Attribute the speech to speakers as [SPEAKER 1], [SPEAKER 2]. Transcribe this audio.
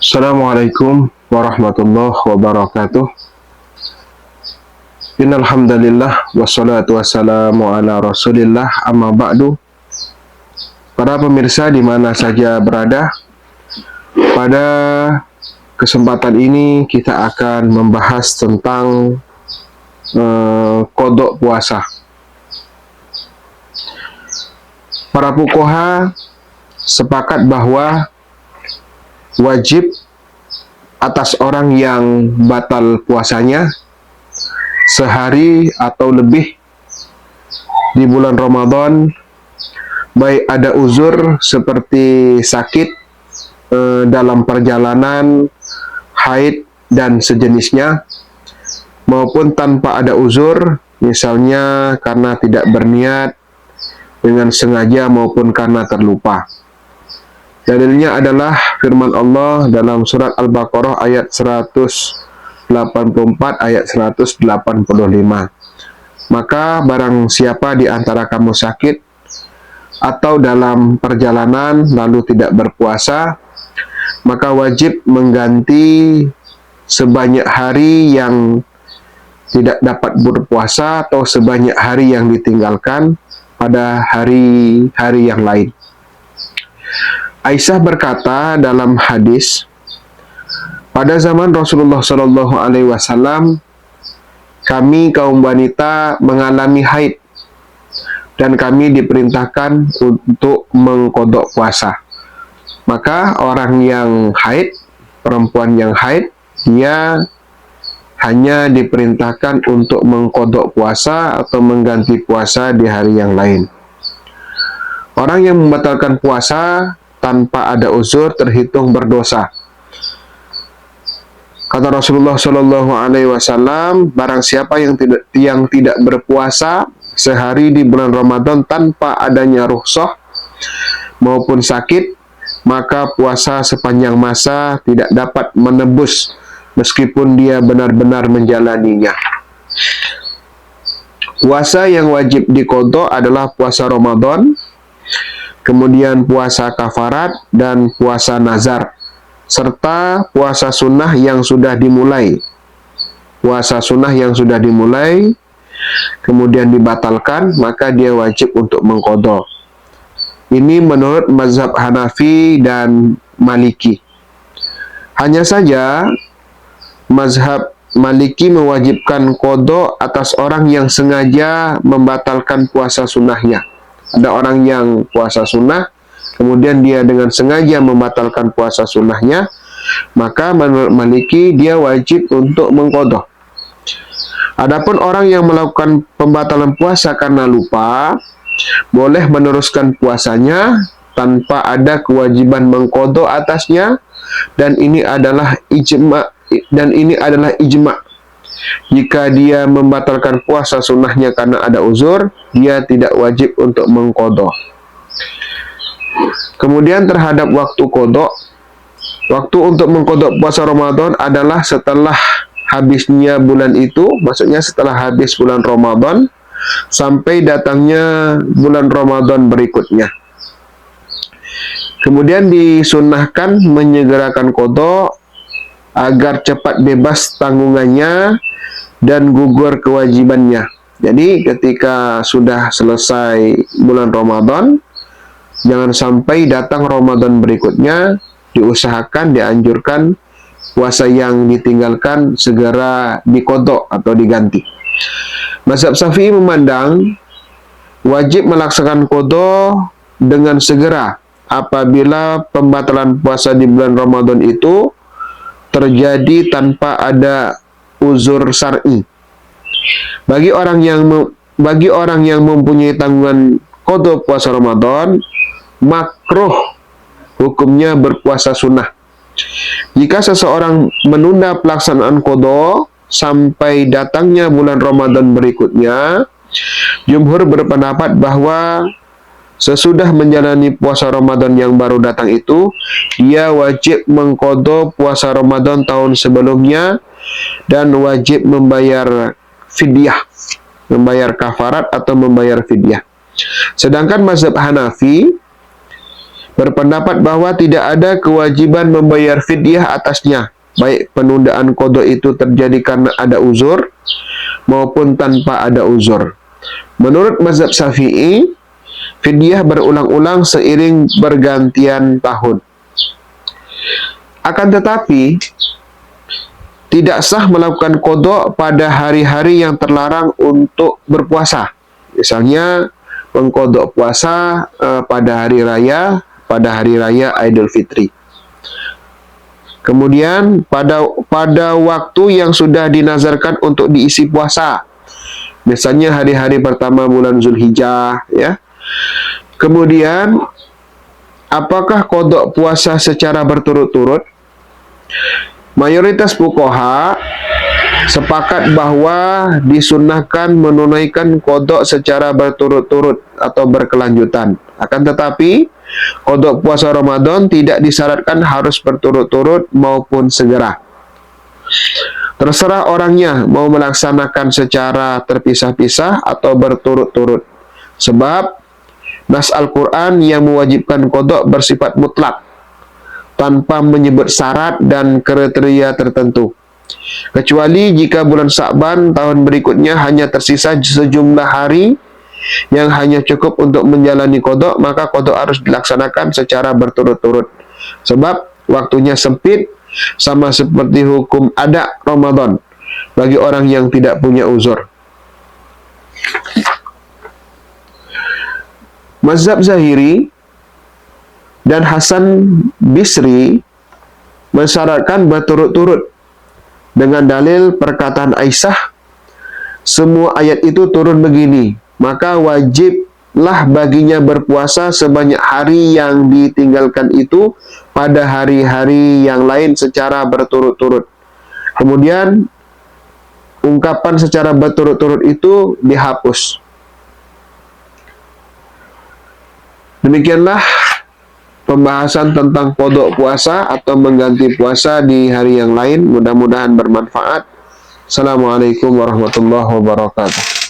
[SPEAKER 1] Assalamualaikum warahmatullahi wabarakatuh. Innal hamdalillah wassalatu wassalamu ala Rasulillah amma ba'du. Para pemirsa di mana saja berada, pada kesempatan ini kita akan membahas tentang qada puasa. Para fuqaha sepakat bahwa wajib atas orang yang batal puasanya sehari atau lebih di bulan Ramadan, baik ada uzur seperti sakit dalam perjalanan, haid dan sejenisnya, maupun tanpa ada uzur, misalnya karena tidak berniat dengan sengaja maupun karena terlupa. Dalilnya adalah firman Allah dalam surat Al-Baqarah ayat 184 ayat 185. Maka barang siapa di antara kamu sakit atau dalam perjalanan lalu tidak berpuasa, maka wajib mengganti sebanyak hari yang tidak dapat berpuasa atau sebanyak hari yang ditinggalkan pada hari-hari yang lain. Aisyah berkata dalam hadis, pada zaman Rasulullah Shallallahu Alaihi Wasallam, kami kaum wanita mengalami haid dan kami diperintahkan untuk mengqadha puasa. Maka orang yang haid, perempuan yang haid, dia hanya diperintahkan untuk mengqadha puasa atau mengganti puasa di hari yang lain. Orang yang membatalkan puasa tanpa ada uzur terhitung berdosa. Kata Rasulullah Shallallahu Alaihi Wasallam, barang siapa yang tidak berpuasa sehari di bulan Ramadan tanpa adanya rukhsah maupun sakit, maka puasa sepanjang masa tidak dapat menebus meskipun dia benar-benar menjalaninya. Puasa yang wajib diqadha adalah puasa Ramadan, kemudian puasa kafarat dan puasa nazar, serta puasa sunnah yang sudah dimulai. Puasa sunnah yang sudah dimulai, kemudian dibatalkan, maka dia wajib untuk mengqadha. Ini menurut mazhab Hanafi dan Maliki. Hanya saja, mazhab Maliki mewajibkan qadha atas orang yang sengaja membatalkan puasa sunnahnya. Ada orang yang puasa sunnah, kemudian dia dengan sengaja membatalkan puasa sunnahnya, maka menurut Maliki dia wajib untuk mengqadha. Adapun orang yang melakukan pembatalan puasa karena lupa, boleh meneruskan puasanya tanpa ada kewajiban mengqadha atasnya, dan ini adalah ijma. Jika dia membatalkan puasa sunnahnya karena ada uzur, dia tidak wajib untuk mengqadha. Kemudian terhadap waktu qadha, waktu untuk mengqadha puasa Ramadan adalah setelah habisnya bulan itu, maksudnya setelah habis bulan Ramadan sampai datangnya bulan Ramadan berikutnya. Kemudian disunnahkan menyegerakan qadha agar cepat bebas tanggungannya dan gugur kewajibannya. Jadi ketika sudah selesai bulan Ramadan, jangan sampai datang Ramadan berikutnya, diusahakan, dianjurkan puasa yang ditinggalkan segera diqadha atau diganti. Mazhab Syafi'i memandang wajib melaksanakan qadha dengan segera apabila pembatalan puasa di bulan Ramadan itu terjadi tanpa ada uzur syar'i. Bagi orang yang mempunyai tanggungan qadha puasa Ramadan, makruh hukumnya berpuasa sunnah. Jika seseorang menunda pelaksanaan qadha sampai datangnya bulan Ramadan berikutnya, jumhur berpendapat bahwa sesudah menjalani puasa Ramadan yang baru datang itu, dia wajib mengqadha puasa Ramadan tahun sebelumnya dan wajib membayar fidyah, membayar kafarat atau membayar fidyah. Sedangkan mazhab Hanafi berpendapat bahwa tidak ada kewajiban membayar fidyah atasnya, baik penundaan qada itu terjadi karena ada uzur maupun tanpa ada uzur. Menurut mazhab Syafi'i, fidyah berulang-ulang seiring bergantian tahun. Akan tetapi, tidak sah melakukan qada pada hari-hari yang terlarang untuk berpuasa. Misalnya, mengqada puasa pada hari raya Idul Fitri. Kemudian pada waktu yang sudah dinazarkan untuk diisi puasa, misalnya hari-hari pertama bulan Zulhijjah, ya. Kemudian, apakah qada puasa secara berturut-turut? Mayoritas fuqaha sepakat bahwa disunnahkan menunaikan qada secara berturut-turut atau berkelanjutan. Akan tetapi, qada puasa Ramadan tidak disyaratkan harus berturut-turut maupun segera. Terserah orangnya mau melaksanakan secara terpisah-pisah atau berturut-turut. Sebab nas Al-Quran yang mewajibkan qada bersifat mutlak, tanpa menyebut syarat dan kriteria tertentu. Kecuali jika bulan Sya'ban tahun berikutnya hanya tersisa sejumlah hari yang hanya cukup untuk menjalani qada, maka qada harus dilaksanakan secara berturut-turut. Sebab waktunya sempit, sama seperti hukum ada Ramadan bagi orang yang tidak punya uzur. Mazhab Zahiri dan Hasan Bisri mensyaratkan berturut-turut dengan dalil perkataan Aisyah, semua ayat itu turun begini, maka wajiblah baginya berpuasa sebanyak hari yang ditinggalkan itu pada hari-hari yang lain secara berturut-turut. Kemudian ungkapan secara berturut-turut itu dihapus. Demikianlah pembahasan tentang qada puasa atau mengganti puasa di hari yang lain. Mudah-mudahan bermanfaat. Assalamualaikum warahmatullahi wabarakatuh.